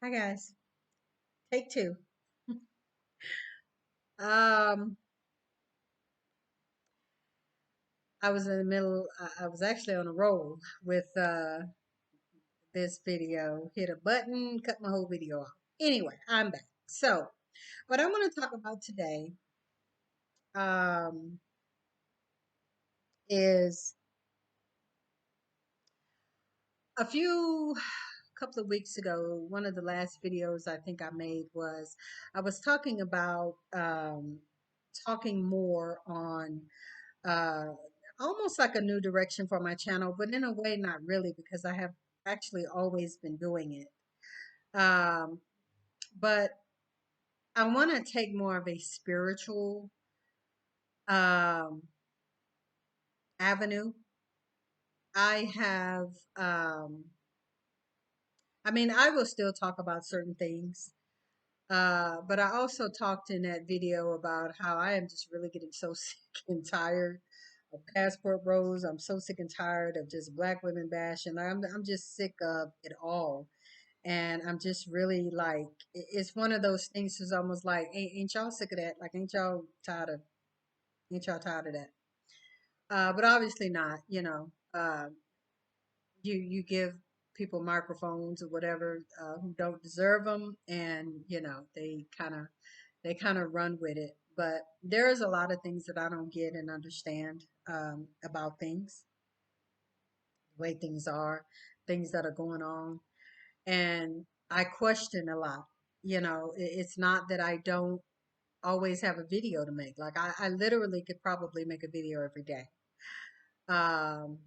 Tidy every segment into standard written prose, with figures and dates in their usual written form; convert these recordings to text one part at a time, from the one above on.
Hi guys. Take two. Um, I was in the middle. I was actually on a roll with this video. Hit a button, cut my whole video off. Anyway, I'm back. So, what I want to talk about today um, is a few couple of weeks ago. One of the last videos I think I made was I was talking about talking more on uh, almost like a new direction for my channel, but in a way, not really, because I have actually always been doing it. Um, but I want to take more of a spiritual um, avenue. I have, I mean, I will still talk about certain things. But I also talked in that video about how I am just really getting so sick and tired of passport bros. I'm so sick and tired of just black women bashing. I'm just sick of it all. And I'm just really like, it's one of those things that's almost like, ain't y'all sick of that? Like, ain't y'all tired of that? But obviously not, you give people microphones or whatever who don't deserve them, and they kind of run with it. But there is a lot of things that I don't get and understand about things, the way things are, things that are going on, and I question a lot. It's not that I don't always have a video to make. Like I literally could probably make a video every day. Um,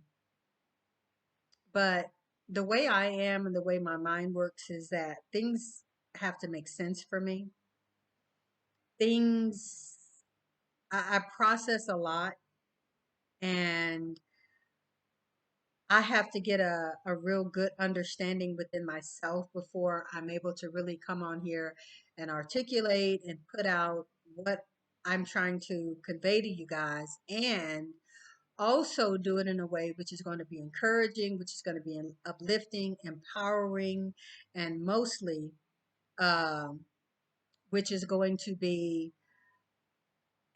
But the way I am and the way my mind works is that things have to make sense for me. Things, I process a lot, and I have to get a real good understanding within myself before I'm able to really come on here and articulate and put out what I'm trying to convey to you guys, and also do it in a way which is going to be encouraging, which is going to be uplifting, empowering, and mostly, um, which is going to be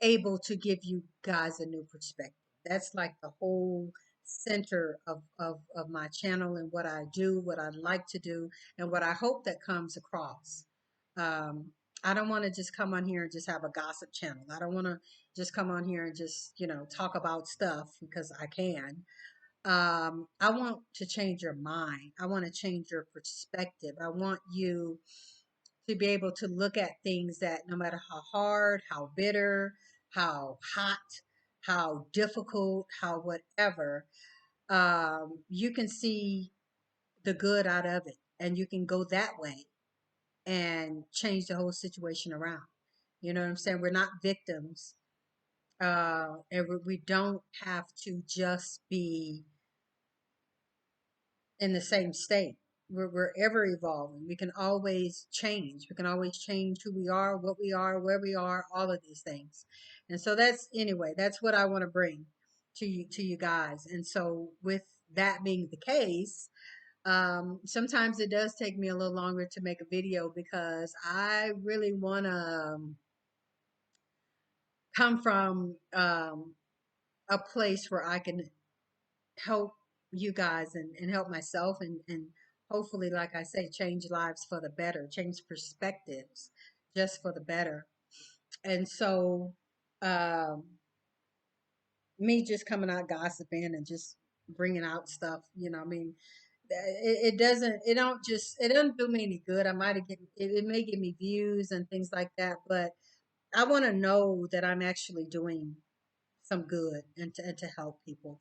able to give you guys a new perspective. That's like the whole center of my channel and what I do, what I like to do, and what I hope that comes across. Um, I don't want to just come on here and just have a gossip channel. I don't want to just come on here and just, talk about stuff because I can. I want to change your mind. I want to change your perspective. I want you to be able to look at things that no matter how hard, how bitter, how hot, how difficult, how whatever, you can see the good out of it, and you can go that way and change the whole situation around. You know what I'm saying? We're not victims, and we don't have to just be in the same state. We're ever evolving. We can always change. We can always change who we are, what we are, where we are, all of these things. And so that's what I want to bring to you guys. And so with that being the case, sometimes it does take me a little longer to make a video because I really want to come from a place where I can help you guys and help myself, and hopefully, like I say, change lives for the better, change perspectives just for the better. And so, um, me just coming out gossiping and just bringing out stuff, I mean, it doesn't do me any good. I might have it may give me views and things like that, but I want to know that I'm actually doing some good and to help people.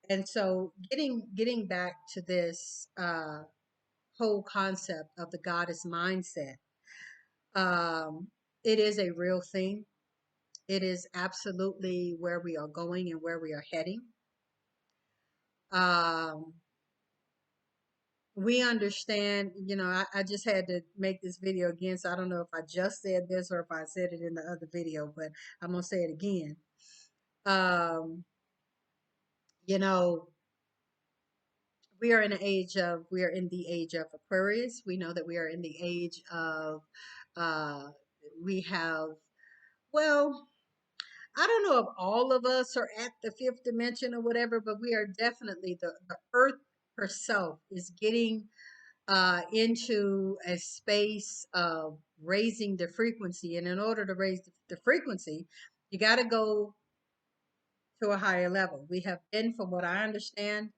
And so getting back to this whole concept of the goddess mindset, um, it is a real thing. It is absolutely where we are going and where we are heading. Um, we understand, I just had to make this video again, so I don't know if I just said this or if I said it in the other video, but I'm gonna say it again. Um, you know, we are in an age of we are in the age of Aquarius. We know that we are in the age of uh we have well, I don't know if all of us are at the fifth dimension or whatever, but we are definitely the earth herself is getting into a space of raising the frequency. And in order to raise the frequency, you got to go to a higher level. We have been, from what I understand,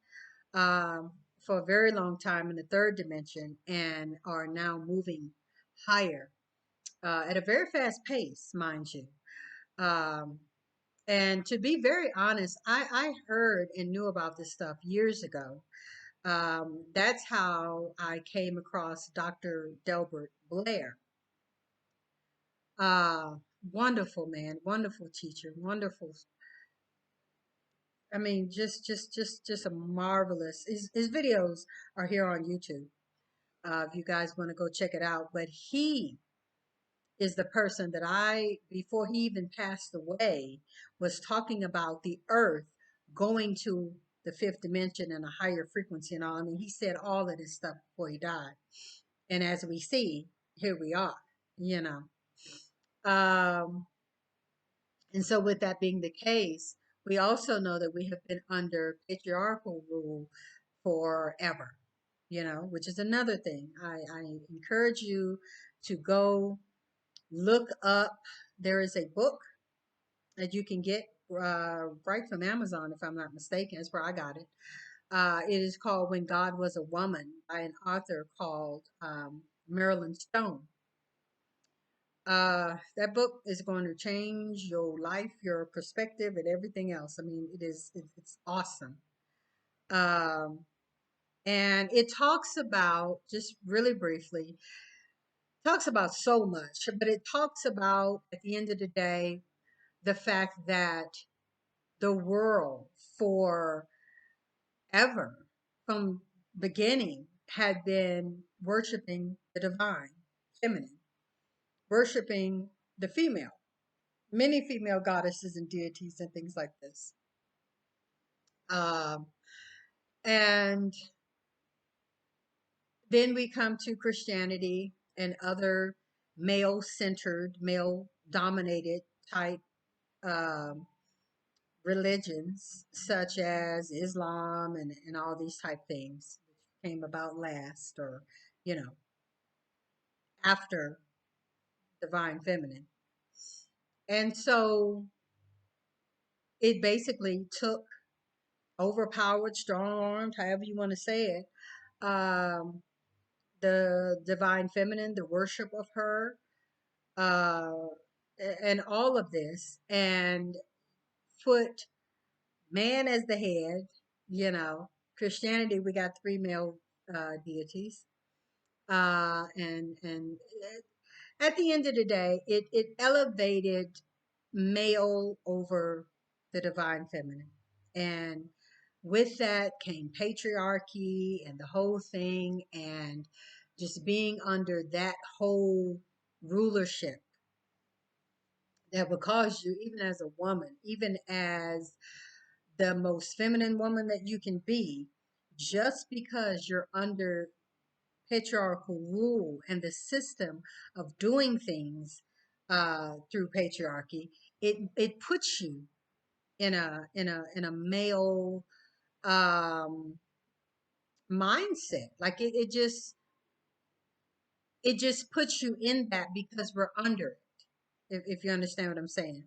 um, for a very long time in the third dimension and are now moving higher at a very fast pace, mind you. Um, and to be very honest, I heard and knew about this stuff years ago. That's how I came across Dr. Delbert Blair. Uh, Wonderful man, wonderful teacher, wonderful. I mean, just a marvelous. His videos are here on YouTube. If you guys want to go check it out, but he is the person that before he even passed away, was talking about the earth going to the fifth dimension and a higher frequency and all. I mean, he said all of this stuff before he died. And as we see, here we are, you know. Um, and so, with that being the case, we also know that we have been under patriarchal rule forever, you know, which is another thing. I encourage you to go look up. There is a book that you can get right from Amazon, if I'm not mistaken. That's where I got it. It is called When God Was a Woman by an author called Marilyn Stone. That book is going to change your life, your perspective, and everything else. I mean, it's awesome. Um, and it talks about, just really briefly, talks about so much, but it talks about, at the end of the day, the fact that the world forever, from beginning, had been worshiping the divine feminine, worshiping the female, many female goddesses and deities and things like this. Um, and then we come to Christianity and other male centered, male dominated type um, religions, such as Islam and all these type things, which came about last, or, you know, after divine feminine. And so it basically took overpowered, strong armed, however you want to say it, the divine feminine, the worship of her, uh, and all of this, and put man as the head. You know, Christianity, we got three male deities, and at the end of the day, it elevated male over the divine feminine, and with that came patriarchy and the whole thing, and just being under that whole rulership that would cause you, even as a woman, even as the most feminine woman that you can be, just because you're under patriarchal rule and the system of doing things through patriarchy, it puts you in a male um, mindset. Like it just puts you in that because we're under it. If you understand what I'm saying.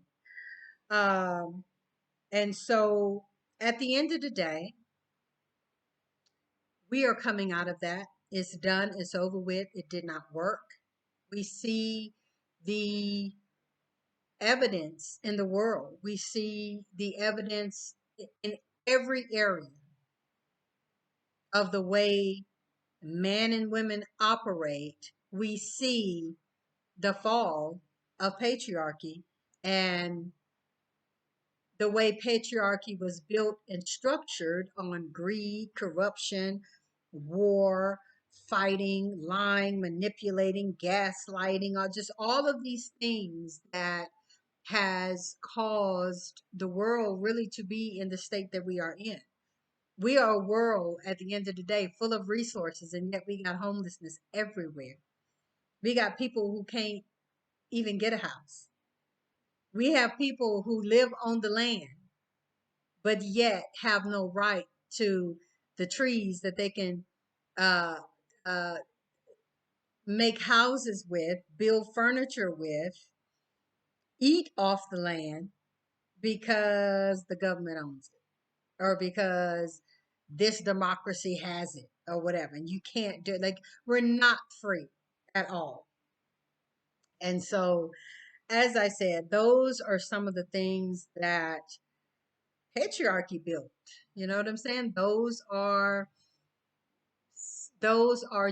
Um, and so at the end of the day, we are coming out of that. It's done. It's over with. It did not work. We see the evidence in the world. We see the evidence in every area of the way men and women operate. We see the fall of patriarchy and the way patriarchy was built and structured on greed, corruption, war, fighting, lying, manipulating, gaslighting, or just all of these things that has caused the world really to be in the state that we are in. We are a world at the end of the day full of resources, and yet we got homelessness everywhere. We got people who can't even get a house. We have people who live on the land, but yet have no right to the trees that they can uh, uh, make houses with, build furniture with, eat off the land because the government owns it or because this democracy has it or whatever. And you can't do it. Like, we're not free at all. And so, as I said, those are some of the things that patriarchy built. You know what I'm saying? Those are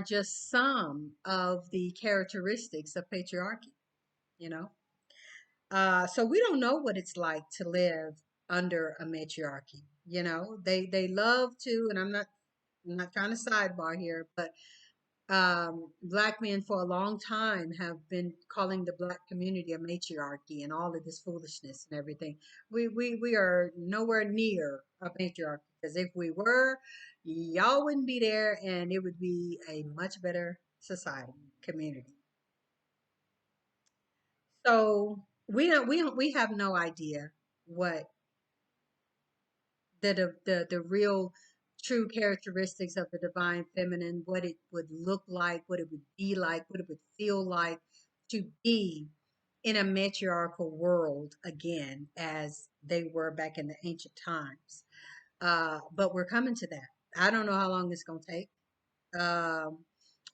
just some of the characteristics of patriarchy, you know? So we don't know what it's like to live under a matriarchy. You know, they love to, and I'm not trying to sidebar here, but black men for a long time have been calling the black community a matriarchy and all of this foolishness and everything. We are nowhere near a matriarchy, because if we were, y'all wouldn't be there, and it would be a much better society, community. So we have no idea what the real true characteristics of the divine feminine, what it would look like, what it would be like, what it would feel like to be in a matriarchal world again, as they were back in the ancient times. But we're coming to that. I don't know how long it's going to take. Um,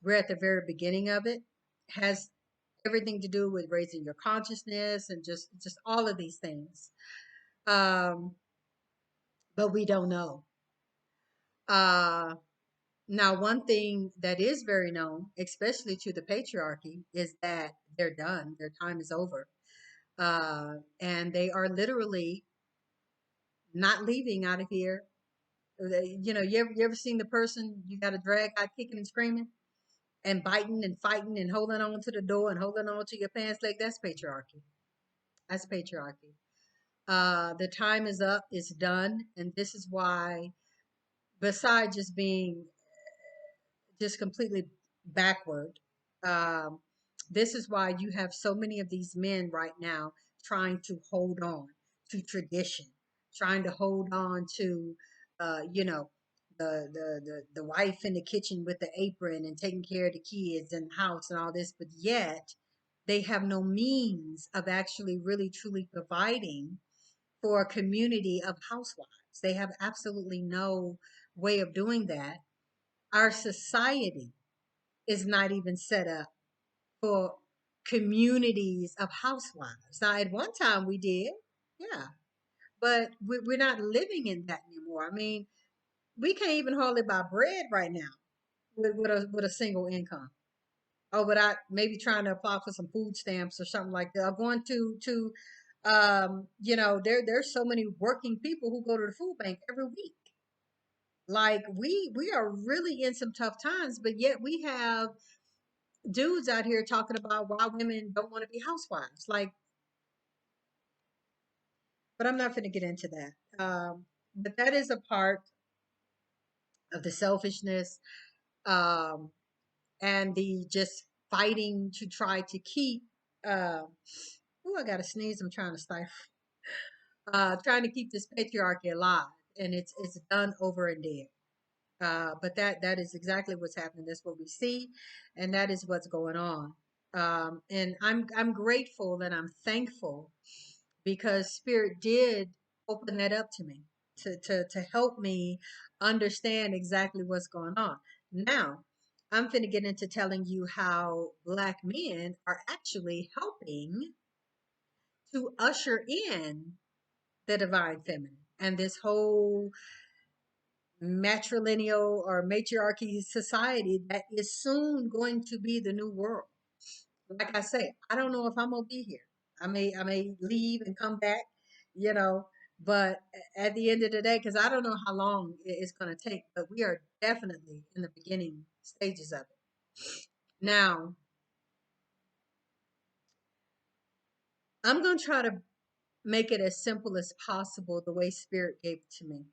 we're at the very beginning of it. Has everything to do with raising your consciousness and just all of these things. Um, but we don't know. Uh, Now, one thing that is very known, especially to the patriarchy, is that they're done. Their time is over. And they are literally not leaving out of here. You ever seen the person you got to drag out kicking and screaming and biting and fighting and holding on to the door and holding on to your pants leg? That's patriarchy. That's patriarchy. The time is up. It's done. And this is why, besides just being just completely backward. Um, this is why you have so many of these men right now trying to hold on to tradition, trying to hold on to, you know, the wife in the kitchen with the apron and taking care of the kids and the house and all this, but yet they have no means of actually really truly providing for a community of housewives. They have absolutely no way of doing that. Our society is not even set up for communities of housewives. Now, at one time we did, yeah, but we're not living in that anymore. I mean, we can't even hardly buy bread right now with a single income. Oh, without maybe trying to apply for some food stamps or something like that. Or going there's so many working people who go to the food bank every week. Like, we are really in some tough times, but yet we have dudes out here talking about why women don't want to be housewives. Like, but I'm not going to get into that. But that is a part of the selfishness, um, and the just fighting to try to keep. Uh, oh, I got to sneeze. I'm trying to stifle. Trying to keep this patriarchy alive, and it's done over and dead. But that is exactly what's happening. That's what we see, and that is what's going on. And I'm grateful and I'm thankful because Spirit did open that up to me to help me understand exactly what's going on. Now, I'm finna get into telling you how Black men are actually helping to usher in the divine feminine and this whole matrilineal or matriarchy society that is soon going to be the new world. Like I say, I don't know if I'm gonna be here. I may leave and come back, you know, but at the end of the day, because I don't know how long it's gonna take, but we are definitely in the beginning stages of it. Now, I'm gonna try to make it as simple as possible the way Spirit gave it to me.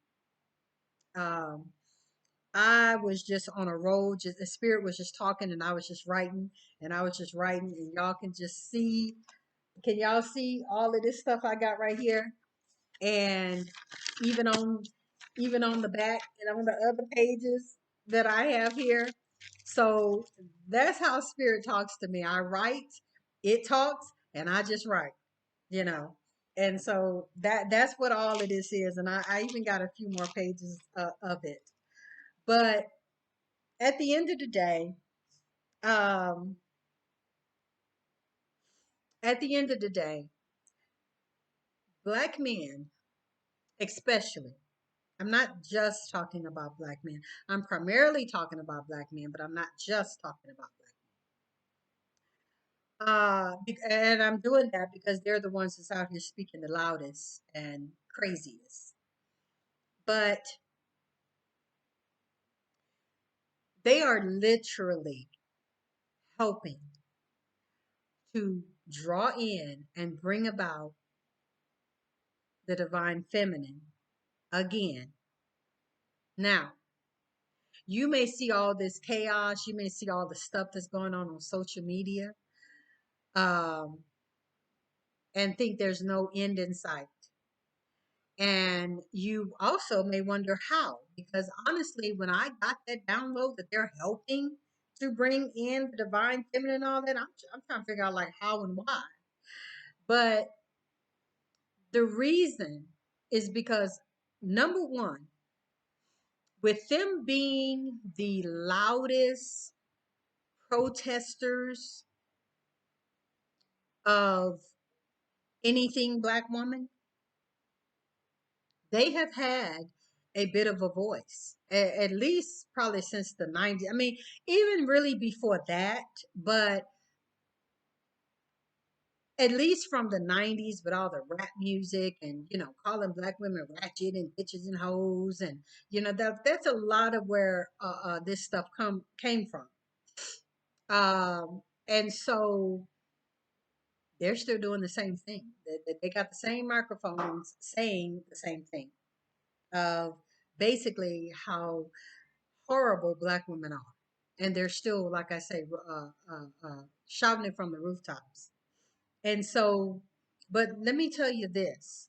Um, I was just on a roll. Just the spirit was just talking, and I was just writing, and I was just writing, and y'all can just see. Can y'all see all of this stuff I got right here? And even on even on the back and on the other pages that I have here. So that's how spirit talks to me. I write, it talks, and I just write, you know. And so that's what all of this is. And I even got a few more pages of it. But at the end of the day, um, at the end of the day, black men, especially, I'm not just talking about black men. I'm primarily talking about black men, but I'm not just talking about black men. And I'm doing that because they're the ones that's out here speaking the loudest and craziest. But they are literally helping to draw in and bring about the divine feminine again. Now, you may see all this chaos, you may see all the stuff that's going on social media, um, and think there's no end in sight. And you also may wonder how, because honestly, when I got that download that they're helping to bring in the divine feminine and all that, I'm trying to figure out like how and why. But the reason is because number one, with them being the loudest protesters of anything black woman, they have had a bit of a voice, at least probably since the 90s. I mean, even really before that, but at least from the 90s with all the rap music and, calling black women ratchet and bitches and hoes. And, that's a lot of where this stuff came from. And so they're still doing the same thing. They got the same microphones saying the same thing of basically how horrible black women are. And they're still, like I say, shouting it from the rooftops. And so, but let me tell you this,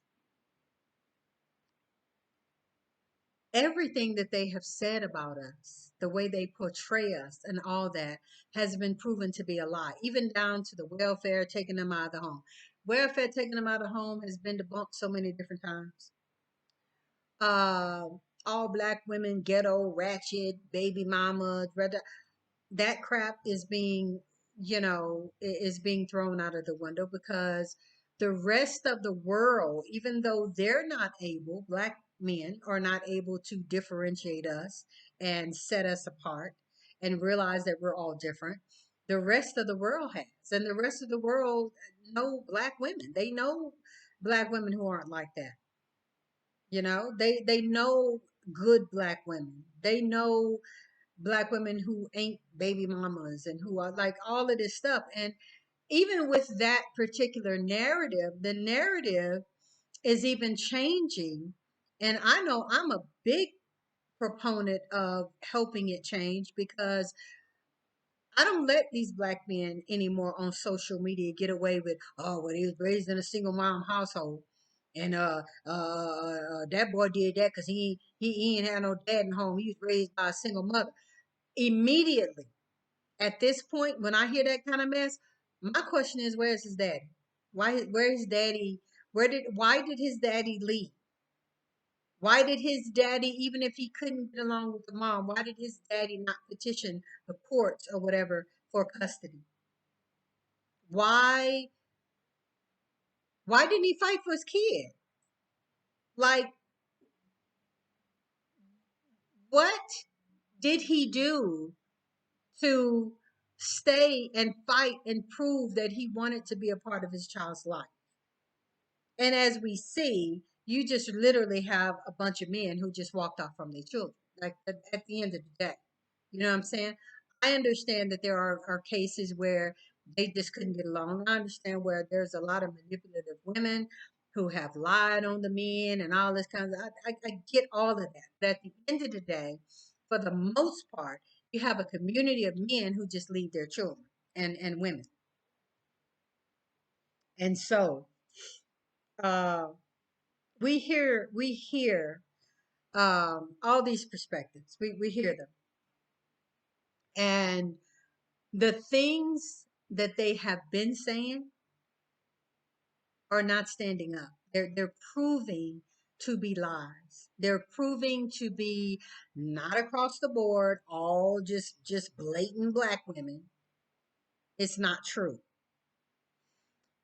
everything that they have said about us, the way they portray us and all that has been proven to be a lie, even down to the welfare taking them out of the home. Welfare taking them out of the home has been debunked so many different times. Uh, all black women, ghetto, ratchet, baby mamas, that crap is being, is being thrown out of the window because the rest of the world, even though they're not able, black men are not able to differentiate us and set us apart and realize that we're all different. The rest of the world has, and the rest of the world know black women. They know black women who aren't like that. They know good black women. They know black women who ain't baby mamas and who are like all of this stuff. And even with that particular narrative, the narrative is even changing. And I know I'm a big proponent of helping it change because I don't let these black men anymore on social media get away with, oh, well, he was raised in a single mom household. And that boy did that because he ain't had no dad in home. He was raised by a single mother. Immediately, at this point, when I hear that kind of mess, my question is, where's his daddy? Where is daddy? Why did his daddy leave? Why did his daddy, even if he couldn't get along with the mom, why did his daddy not petition the courts or whatever for custody? Why, why didn't he fight for his kid? Like, what did he do to stay and fight and prove that he wanted to be a part of his child's life? And as we see, you just literally have a bunch of men who just walked off from their children. Like at the end of the day, you know what I'm saying? I understand that there are cases where they just couldn't get along. I understand where there's a lot of manipulative women. who have lied on the men and all this kind of. I get all of that. But at the end of the day, for the most part, you have a community of men who just leave their children and women. And so uh, we hear all these perspectives. We hear them, and the things that they have been saying are not standing up. They're proving to be lies. They're proving to be not across the board, all just blatant black women. It's not true.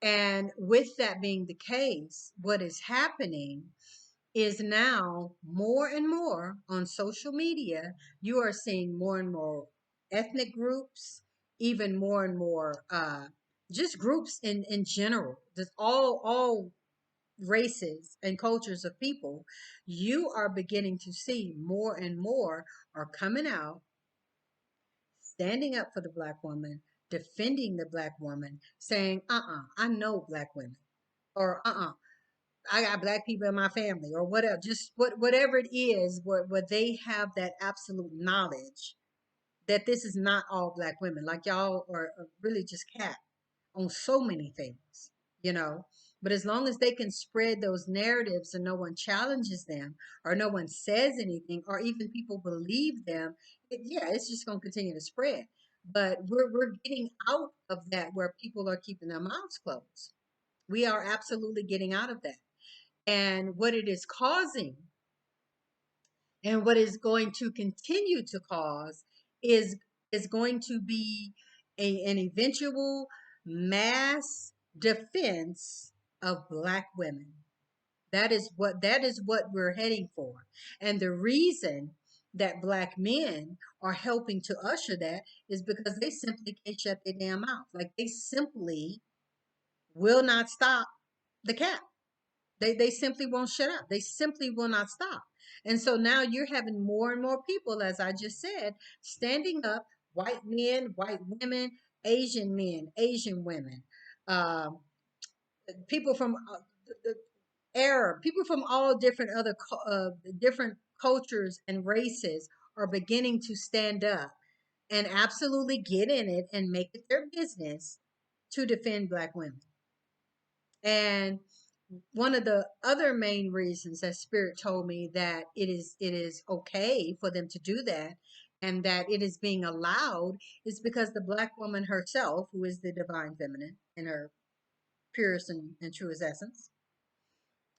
And with that being the case, what is happening is now more and more on social media, you are seeing more and more ethnic groups, even more and more just groups in general, just all races and cultures of people. You are beginning to see more and more are coming out, standing up for the black woman, defending the black woman, saying, I know black women, or I got black people in my family, or whatever, just whatever it is, where they have that absolute knowledge that this is not all black women. Like y'all are really just capped on so many things, you know. But as long as they can spread those narratives and no one challenges them, or no one says anything, or even people believe them, yeah, it's just going to continue to spread. But we're getting out of that where people are keeping their mouths closed. We are absolutely getting out of that. And what it is causing, and what is going to continue to cause, is is going to be an eventual mass defense of black women. That is what we're heading for. And the reason that black men are helping to usher that is because they simply can't shut their damn mouth. Like, they simply will not stop the cap. They simply won't shut up. They simply will not stop. And so now you're having more and more people, as I just said, standing up, white men, white women, Asian men, Asian women, um, people from the Arab, people from all different different cultures and races are beginning to stand up and absolutely get in it and make it their business to defend black women. And one of the other main reasons that Spirit told me that it is okay for them to do that, and that it is being allowed, is because the black woman herself, who is the divine feminine in her purest and truest essence,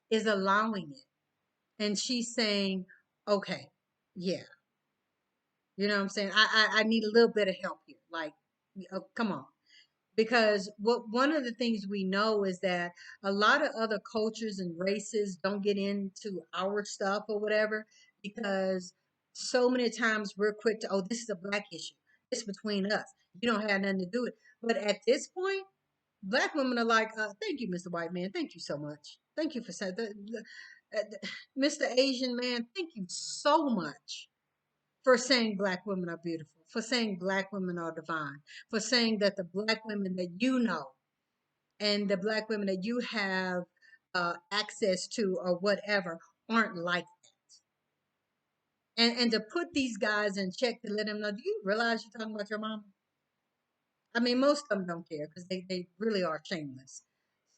is allowing it. And she's saying, okay, yeah, you know what I'm saying? I need a little bit of help here. Like, come on. Because one of the things we know is that a lot of other cultures and races don't get into our stuff or whatever, because so many times we're quick to, oh, this is a black issue. It's between us. You don't have nothing to do with it. But at this point, black women are like, thank you, Mr. White Man. Thank you so much. Thank you for saying that. Mr. Asian man, thank you so much for saying black women are beautiful, for saying black women are divine, for saying that the black women that you know and the black women that you have access to or whatever aren't like that. And to put these guys in check, to let them know, do you realize you're talking about your mama? I mean, most of them don't care because they really are shameless.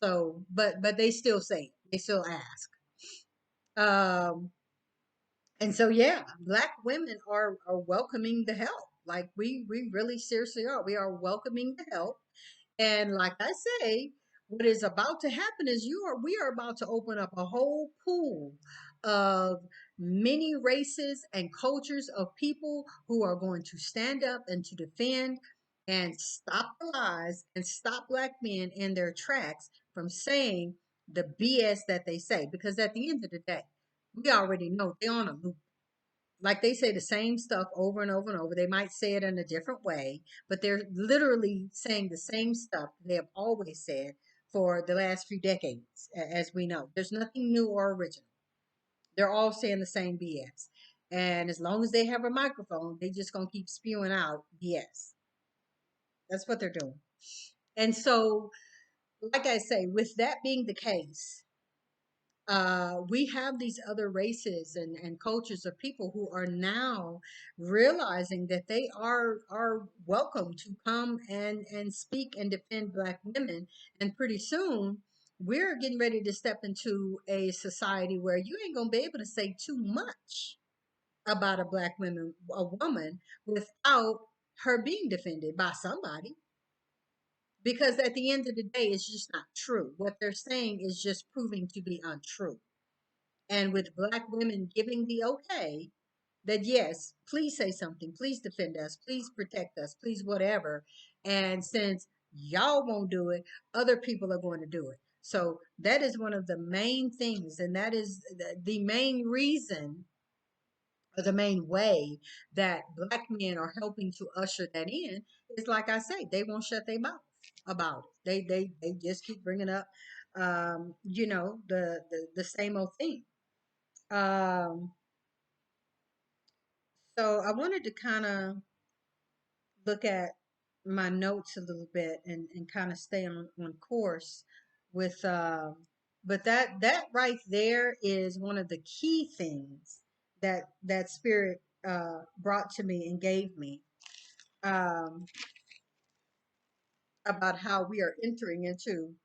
So, but they still say it. They still ask. Um, and so, yeah, black women are welcoming the help. Like, we really seriously are. We are welcoming the help. And like I say, what is about to happen is we are about to open up a whole pool of many races and cultures of people who are going to stand up and to defend and stop the lies and stop black men in their tracks from saying the BS that they say. Because at the end of the day, we already know they're on a loop. Like, they say the same stuff over and over and over. They might say it in a different way, but they're literally saying the same stuff they have always said for the last few decades, as we know. There's nothing new or original. They're all saying the same BS. And as long as they have a microphone, they just gonna keep spewing out BS. That's what they're doing. And so, like I say, with that being the case, We have these other races and cultures of people who are now realizing that they are welcome to come and speak and defend Black women. And pretty soon, we're getting ready to step into a society where you ain't gonna be able to say too much about a woman, without her being defended by somebody. Because at the end of the day, it's just not true. What they're saying is just proving to be untrue. And with Black women giving the okay, that yes, please say something, please defend us, please protect us, please whatever. And since y'all won't do it, other people are going to do it. So that is one of the main things, and that is the main reason, or the main way, that Black men are helping to usher that in. Is like I say, they won't shut their mouth about it. They just keep bringing up, the same old thing. Um, so I wanted to kind of look at my notes a little bit and kind of stay on course with, but that right there is one of the key things that spirit brought to me and gave me, um, about how we are entering into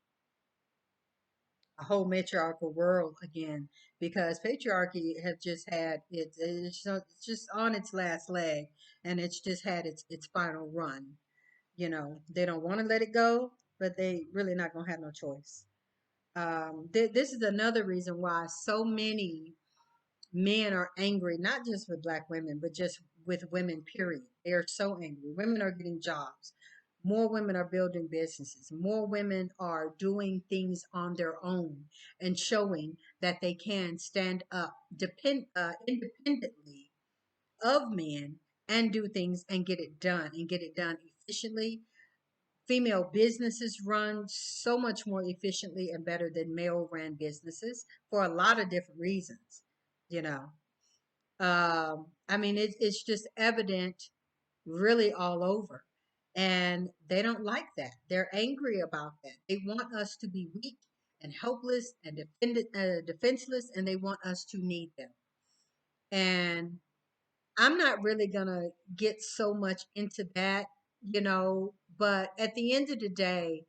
a whole matriarchal world again, because patriarchy has just had it's just on its last leg, and it's just had its final run. They don't want to let it go, but they really not gonna have no choice. This is another reason why so many men are angry, not just with Black women, but just with women, period. They are so angry. Women are getting jobs. More women are building businesses. More women are doing things on their own and showing that they can stand up independently of men and do things and get it done efficiently. Female businesses run so much more efficiently and better than male ran businesses for a lot of different reasons, you know. I mean, it's just evident really all over. And they don't like that. They're angry about that. They want us to be weak and helpless and defenseless, and they want us to need them. And I'm not really going to get so much into that, but at the end of the day,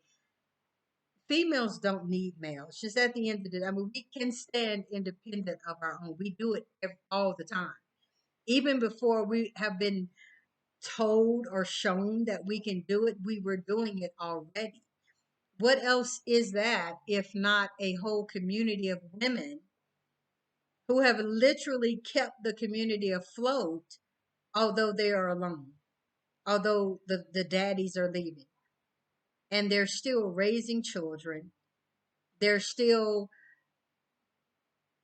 females don't need males. Just at the end of the day, I mean, we can stand independent of our own. We do it all the time. Even before we have been told or shown that we can do it, we were doing it already. What else is that if not a whole community of women who have literally kept the community afloat, although they are alone, although the daddies are leaving, and they're still raising children. They're still,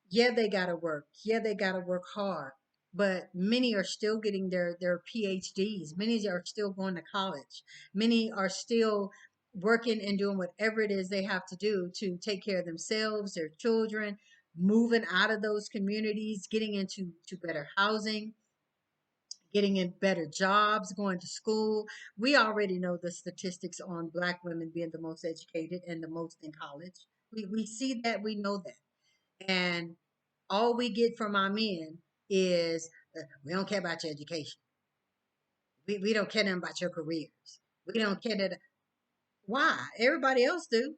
yeah, they got to work. Yeah, they got to work hard. But many are still getting their PhDs. Many are still going to college. Many are still working and doing whatever it is they have to do to take care of themselves, their children, moving out of those communities, getting into better housing, getting in better jobs, going to school. We already know the statistics on Black women being the most educated and the most in college. We see that, we know that. And all we get from our men is, we don't care about your education. We don't care nothing about your careers. We don't care that. Why? Everybody else do.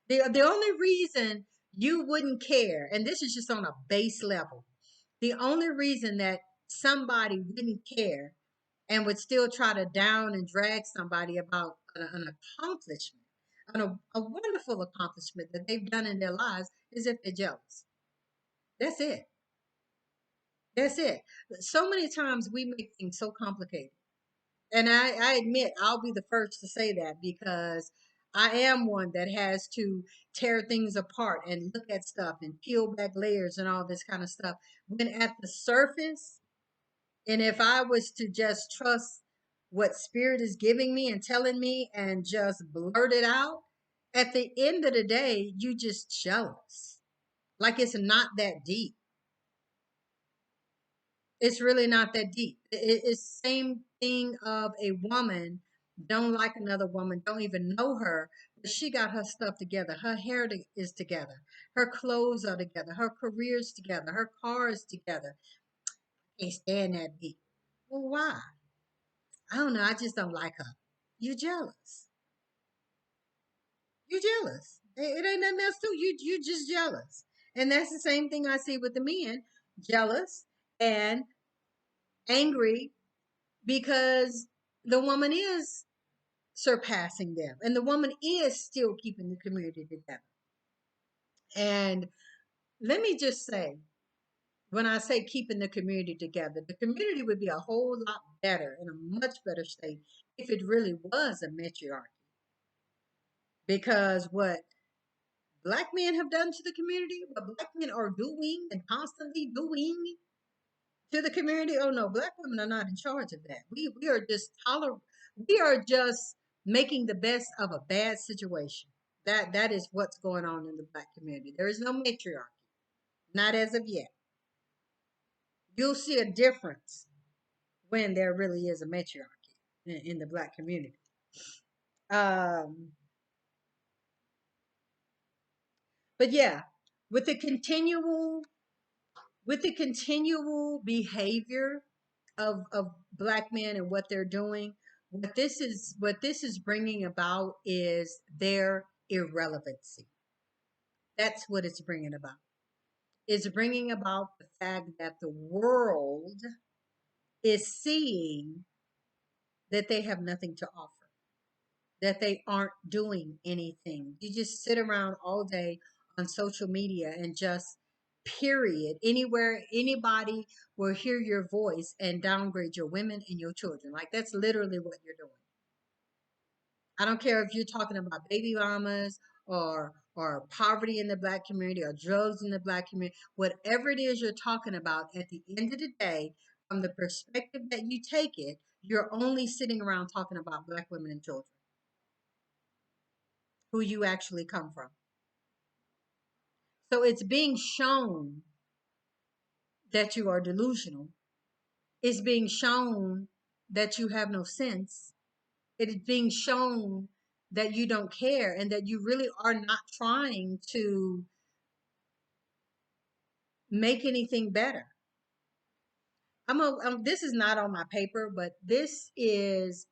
The only reason you wouldn't care, and this is just on a base level, the only reason that somebody wouldn't care and would still try to down and drag somebody about an accomplishment, a wonderful accomplishment that they've done in their lives, is if they're jealous. That's it. That's it. So many times we make things so complicated. And I admit, I'll be the first to say that, because I am one that has to tear things apart and look at stuff and peel back layers and all this kind of stuff. When at the surface, and if I was to just trust what spirit is giving me and telling me and just blurt it out, at the end of the day, you just jealous. Like it's not that deep. It's really not that deep. It's the same thing of a woman don't like another woman, don't even know her, She got her stuff together. Her hair is together. Her clothes are together. Her career's together. Her car is together. Can't stand that beat. Well, why? I don't know. I just don't like her. You jealous. You jealous. It ain't nothing else to you just jealous. And that's the same thing I see with the men. Jealous and angry because the woman is surpassing them. And the woman is still keeping the community together. And let me just say, when I say keeping the community together, the community would be a whole lot better, in a much better state, if it really was a matriarchy. Because what black men have done to the community, what black men are doing and constantly doing to the community, oh no, black women are not in charge of that. We are just we are just making the best of a bad situation. That is what's going on in the black community. There is no matriarchy, not as of yet. You'll see a difference when there really is a matriarchy in the black community. Um, but yeah, with the continual behavior of black men and what they're doing, what this is bringing about is their irrelevancy. That's what it's bringing about. It's bringing about the fact that the world is seeing that they have nothing to offer, that they aren't doing anything. You just sit around all day on social media and just period. Anywhere anybody will hear your voice and downgrade your women and your children. Like that's literally what you're doing. I don't care if you're talking about baby mamas or poverty in the black community or drugs in the black community, whatever it is you're talking about, at the end of the day, from the perspective that you take it, you're only sitting around talking about black women and children, who you actually come from. So it's being shown that you are delusional. It's being shown that you have no sense. It is being shown that you don't care and that you really are not trying to make anything better. This is not on my paper, but this is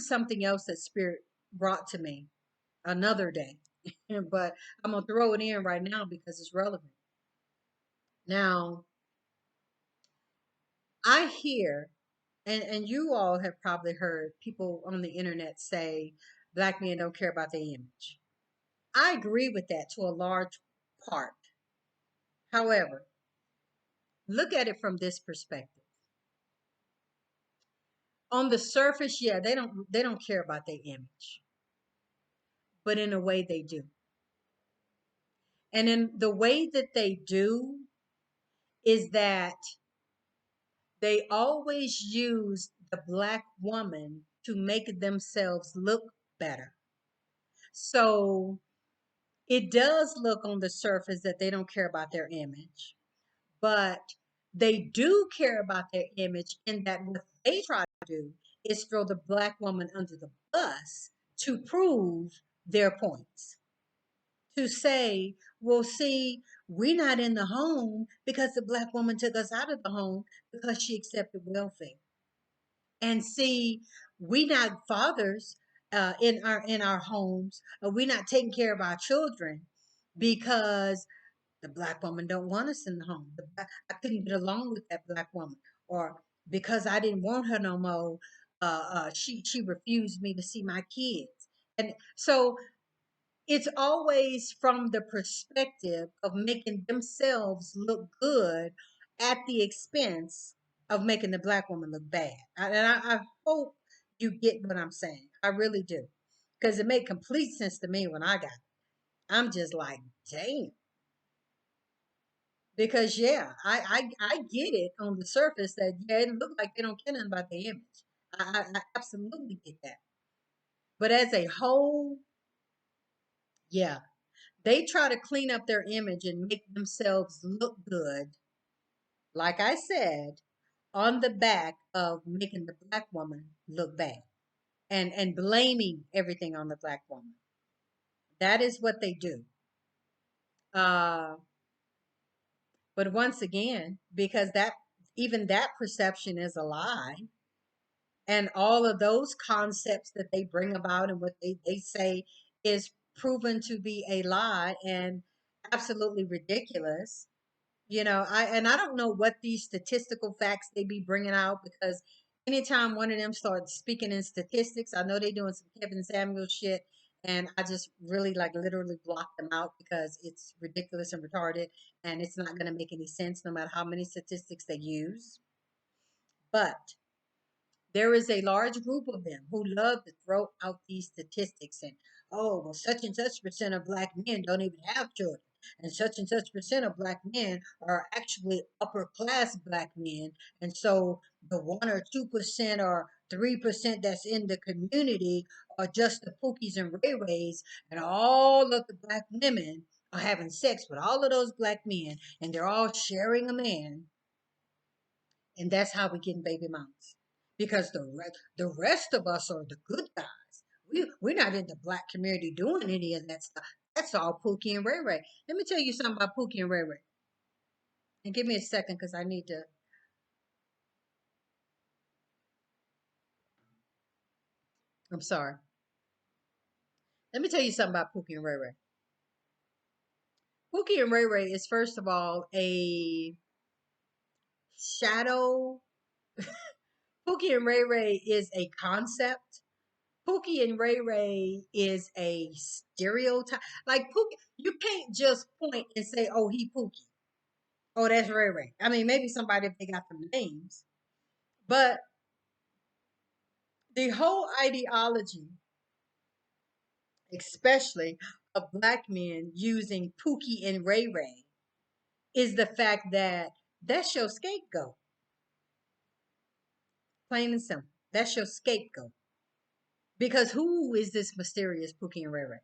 something else that Spirit brought to me another day. But I'm gonna throw it in right now because it's relevant. Now, I hear, and you all have probably heard people on the internet say black men don't care about their image. I agree with that to a large part. However, look at it from this perspective. On the surface, yeah, they don't care about their image, but in a way they do. And in the way that they do is that they always use the black woman to make themselves look better. So it does look on the surface that they don't care about their image, but they do care about their image in that what they try to do is throw the black woman under the bus to prove their points. To say, well, see, we're not in the home because the black woman took us out of the home because she accepted welfare. And see, we not fathers in our homes, or we're not taking care of our children because the black woman don't want us in the home. I couldn't get along with that black woman, or because I didn't want her no more. She refused me to see my kids, and so it's always from the perspective of making themselves look good at the expense of making the black woman look bad. And I hope you get what I'm saying. I really do, because it made complete sense to me when I got it. I'm just like, damn. Because yeah, I get it on the surface that yeah, it look like they don't care nothing about their image. I absolutely get that. But as a whole, yeah, they try to clean up their image and make themselves look good, like I said, on the back of making the black woman look bad. and blaming everything on the black woman. That is what they do. Uh, but once again, because that even that perception is a lie, and all of those concepts that they bring about and what they say is proven to be a lie and absolutely ridiculous. I don't know what these statistical facts they be bringing out, because anytime one of them starts speaking in statistics, I know they doing some Kevin Samuel shit, and I just really like literally block them out because it's ridiculous and retarded, and it's not going to make any sense no matter how many statistics they use. But there is a large group of them who love to throw out these statistics and, oh, well, such and such percent of black men don't even have children. And such percent of black men are actually upper class black men. And so the 1 or 2% or 3% that's in the community are just the Pookies and Ray Rays, and all of the black women are having sex with all of those black men, and they're all sharing a man, and that's how we getting baby moms. Because the rest of us are the good guys. We're not in the black community doing any of that stuff. That's all Pookie and Ray Ray. Let me tell you something about Pookie and Ray Ray. And give me a second because I need to. I'm sorry. Let me tell you something about Pookie and Ray Ray. Pookie and Ray Ray is first of all a shadow. Pookie and Ray Ray is a concept. Pookie and Ray Ray is a stereotype. Like Pookie, you can't just point and say, "Oh, he Pookie." Oh, that's Ray Ray. I mean, maybe somebody if they got the names, but the whole ideology, especially of black men using Pookie and Ray Ray, is the fact that that's your scapegoat. Plain and simple. That's your scapegoat. Because who is this mysterious Pookie and Ray Ray?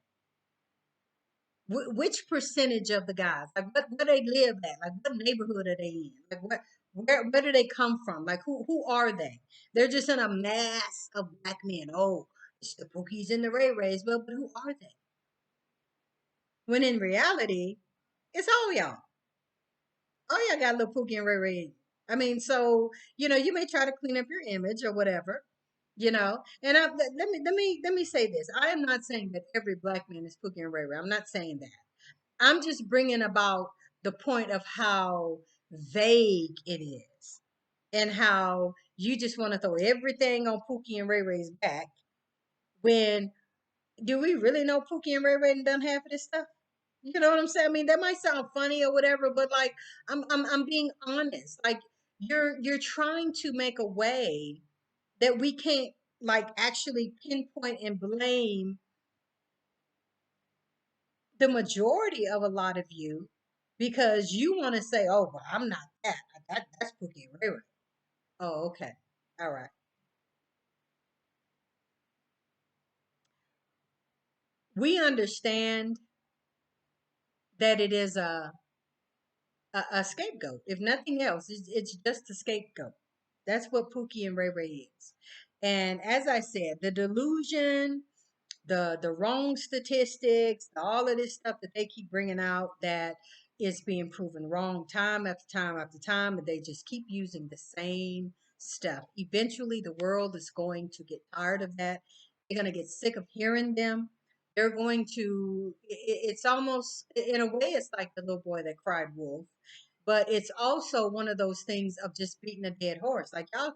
Which percentage of the guys, like where they live at, like what neighborhood are they in, like where do they come from, like who are they? They're just in a mass of black men. Oh, it's the Pookies and the Ray Rays. Well, but who are they? When in reality, it's all y'all. All y'all got a little Pookie and Ray Ray in you. I mean, so you may try to clean up your image or whatever, And let me say this: I am not saying that every black man is Pookie and Ray Ray. I'm not saying that. I'm just bringing about the point of how vague it is and how you just want to throw everything on Pookie and Ray Ray's back when do we really know Pookie and Ray Ray done half of this stuff? You know what I'm saying? I mean, that might sound funny or whatever, but like I'm being honest. Like you're trying to make a way that we can't like actually pinpoint and blame the majority of a lot of you because you want to say, "Oh, but I'm not that. That's Pookie and Ray Ray." Oh, okay, all right. We understand that it is a scapegoat. If nothing else, it's just a scapegoat. That's what Pookie and Ray Ray is. And as I said, the delusion, the wrong statistics, all of this stuff that they keep bringing out that is being proven wrong time after time after time, and they just keep using the same stuff. Eventually, the world is going to get tired of that. They're going to get sick of hearing them. They're going to, it's almost, in a way, it's like the little boy that cried wolf, but it's also one of those things of just beating a dead horse. Like y'all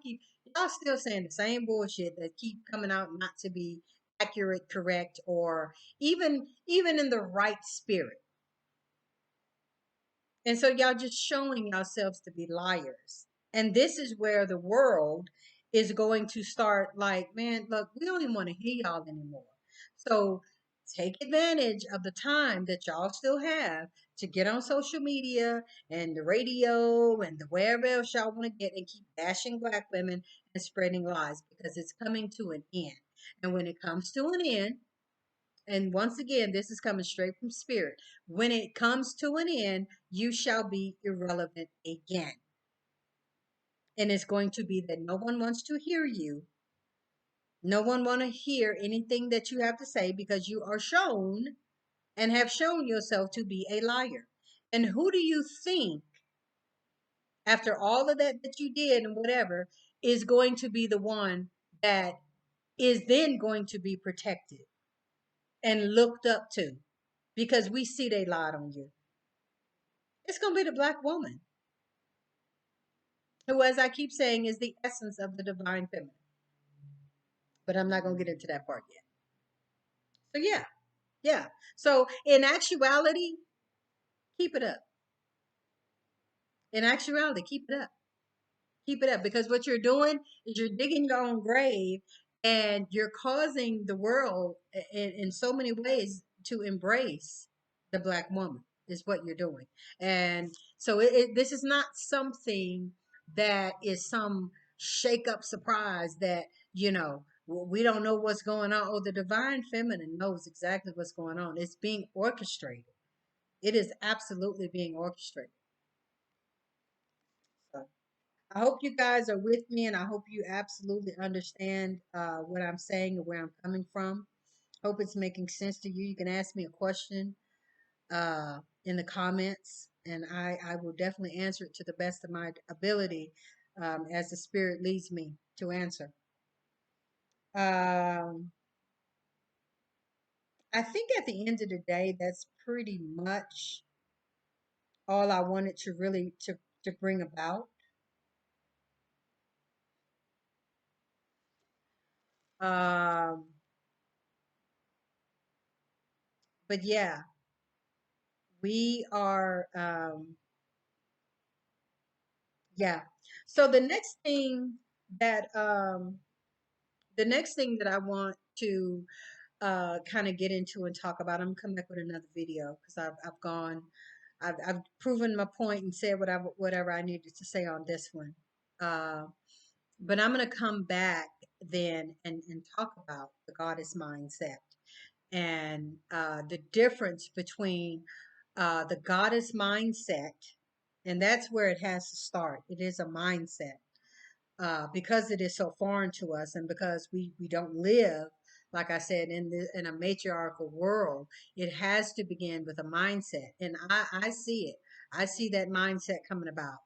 still saying the same bullshit that keep coming out not to be accurate, correct, or even in the right spirit. And so y'all just showing yourselves to be liars. And this is where the world is going to start like, man, look, we don't even want to hear y'all anymore. So take advantage of the time that y'all still have to get on social media and the radio and the wherever else y'all want to get and keep bashing black women and spreading lies because it's coming to an end. And when it comes to an end, and once again, this is coming straight from spirit. When it comes to an end, you shall be irrelevant again. And it's going to be that no one wants to hear you No one want to hear anything that you have to say because you are shown and have shown yourself to be a liar. And who do you think, after all of that that you did and whatever, is going to be the one that is then going to be protected and looked up to because we see they lied on you? It's going to be the black woman who, as I keep saying, is the essence of the divine feminine. But I'm not going to get into that part yet. So, yeah, yeah. So, in actuality, keep it up. In actuality, keep it up. Keep it up, because what you're doing is you're digging your own grave, and you're causing the world in so many ways to embrace the black woman is what you're doing. And so this is not something that is some shake up surprise that, we don't know what's going on. Oh, the divine feminine knows exactly what's going on. It's being orchestrated. It is absolutely being orchestrated. So I hope you guys are with me, and I hope you absolutely understand what I'm saying and where I'm coming from. Hope it's making sense to you. You can ask me a question in the comments, and I will definitely answer it to the best of my ability, as the Spirit leads me to answer. Um, I think at the end of the day, that's pretty much all I wanted to really to bring about. Um, but yeah, we are. Yeah. So that the next thing that I want to kind of get into and talk about, I'm gonna come back with another video because I've proven my point and said whatever I needed to say on this one. Uh, but I'm gonna come back then and talk about the goddess mindset and the difference between the goddess mindset, and that's where it has to start. It is a mindset, because it is so foreign to us, and because we don't live, like I said, in a matriarchal world. It has to begin with a mindset, and I see it. I see that mindset coming about.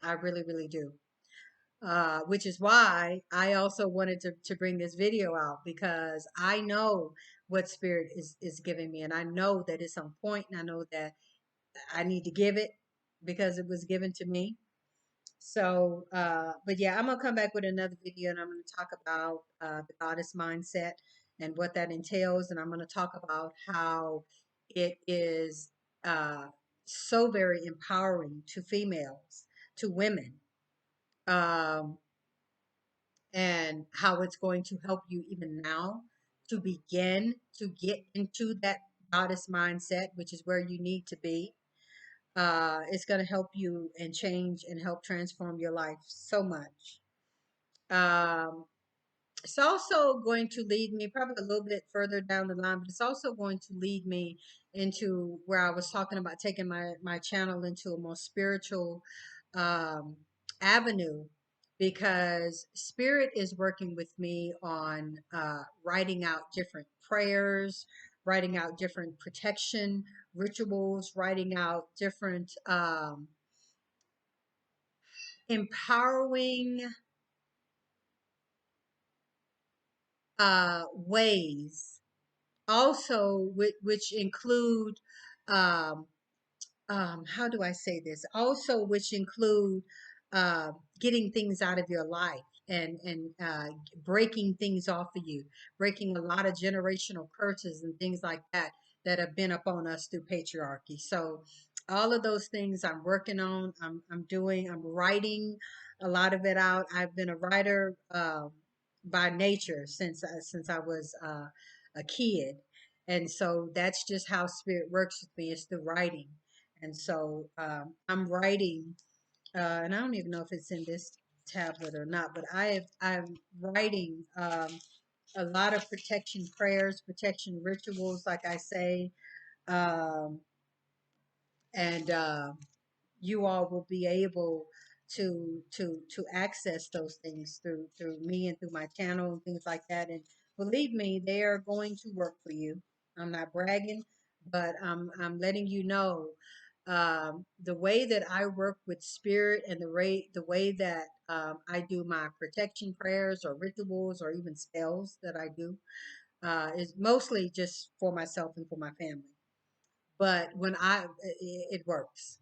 I really, really do. Which is why I also wanted to bring this video out, because I know what spirit is giving me, and I know that it's on point, and I know that I need to give it because it was given to me. So, but yeah, I'm gonna come back with another video, and I'm gonna talk about the goddess mindset and what that entails, and I'm gonna talk about how it is so very empowering to females, to women, um, and how it's going to help you even now to begin to get into that goddess mindset, which is where you need to be. It's going to help you and change and help transform your life so much. Um, it's also going to lead me probably a little bit further down the line, but it's also going to lead me into where I was talking about taking my channel into a more spiritual um, avenue, because Spirit is working with me on writing out different prayers, writing out different protection rituals, writing out different empowering ways, also which include um, how do I say this? Also, which include uh, getting things out of your life, and breaking things off of you, breaking a lot of generational curses and things like that that have been upon us through patriarchy. So all of those things I'm working on. I'm doing. I'm writing a lot of it out. I've been a writer by nature since I was a kid, and so that's just how spirit works with me. It's the writing. And so I'm writing, and I don't even know if it's in this tablet or not, but I'm writing a lot of protection prayers, protection rituals, like I say, um, and you all will be able to access those things through me and through my channel and things like that. And believe me, they are going to work for you. I'm not bragging, but I'm letting you know the way that I work with spirit and the way that I do my protection prayers or rituals or even spells that I do is mostly just for myself and for my family. But when it works.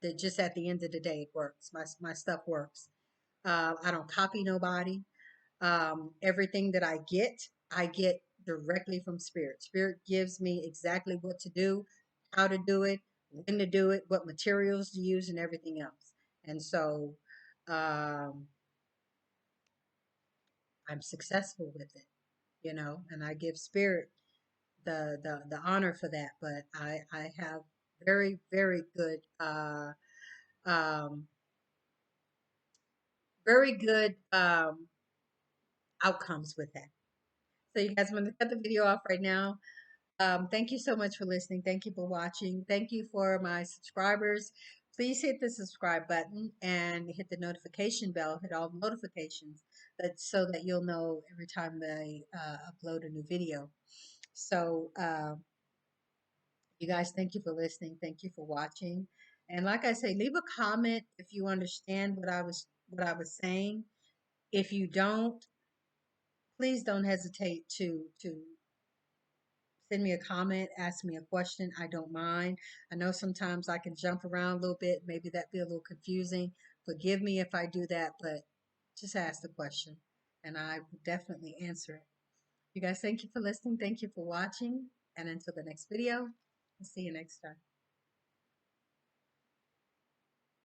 That just at the end of the day, it works. My stuff works. I don't copy nobody. Everything that I get directly from Spirit. Spirit gives me exactly what to do, how to do it, when to do it, what materials to use, and everything else. And so um, I'm successful with it, and I give Spirit the honor for that. But I have very, very good um, very good outcomes with that. So you guys, I'm going to cut the video off right now. Thank you so much for listening. Thank you for watching. Thank you for my subscribers. Please hit the subscribe button and hit the notification bell. Hit all notifications so that you'll know every time I upload a new video. So you guys, thank you for listening. Thank you for watching. And like I say, leave a comment if you understand what I was saying. If you don't, please don't hesitate to send me a comment, ask me a question. I don't mind. I know sometimes I can jump around a little bit. Maybe that be a little confusing. Forgive me if I do that, but just ask the question and I will definitely answer it. You guys, thank you for listening. Thank you for watching. And until the next video, I'll see you next time.